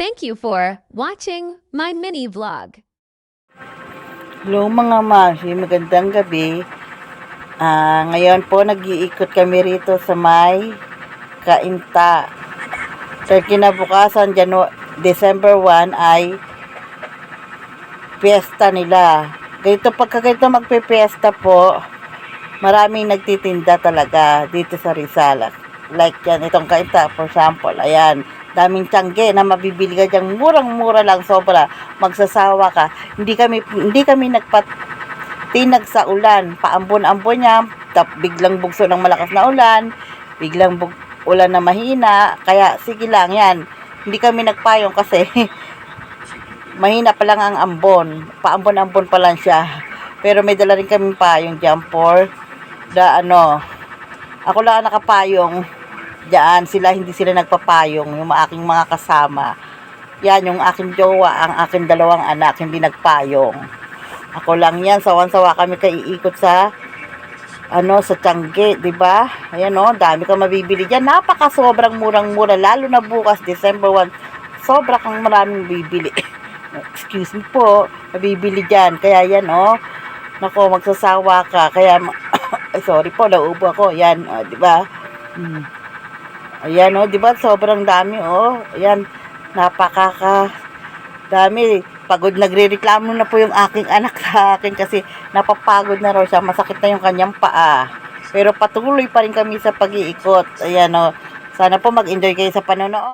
Thank you for watching my mini vlog. Hello mga masi, magandang gabi. Ngayon po nag-iikot kami rito sa may Cainta. So kinabukasan, December 1 ay piyesta nila. Pagka ganito magpe-piyesta po, maraming nagtitinda talaga dito sa Rizal. Like yan, itong Cainta, for example, ayan. Daming tiyangge na mabibili ka dyan, murang-mura lang, sobra. Magsasawa ka. Hindi kami nagpatinag sa ulan. Paambon-ambon niya, biglang bugso ng malakas na ulan, biglang ulan na mahina. Kaya sige lang yan. Hindi kami nagpayong kasi mahina pa lang ang ambon. Paambon-ambon pa lang siya. Pero may dala rin kami payong dyan for ako lang nakapayong. Diyan, hindi sila nagpapayong, yung aking mga kasama. Yan, yung aking jowa, ang aking dalawang anak, hindi nagpayong. Ako lang yan, sawan-sawa kami kaiikot sa Tiangge, di ba? Ayan dami kang mabibili diyan. Sobrang murang-mura, lalo na bukas, December 1. Sobra kang maraming bibili. Excuse me po, mabibili diyan. Kaya yan, nako, magsasawa ka. Kaya, sorry po, nauubo ako. Yan, di ba? Ayan, di ba? Sobrang dami, Ayan, dami. Pagod, nagrereklamo na po yung aking anak sa akin kasi napapagod na raw siya. Masakit na yung kanyang paa. Pero patuloy pa rin kami sa pag-iikot. Ayan, sana po mag-enjoy kayo sa panonood.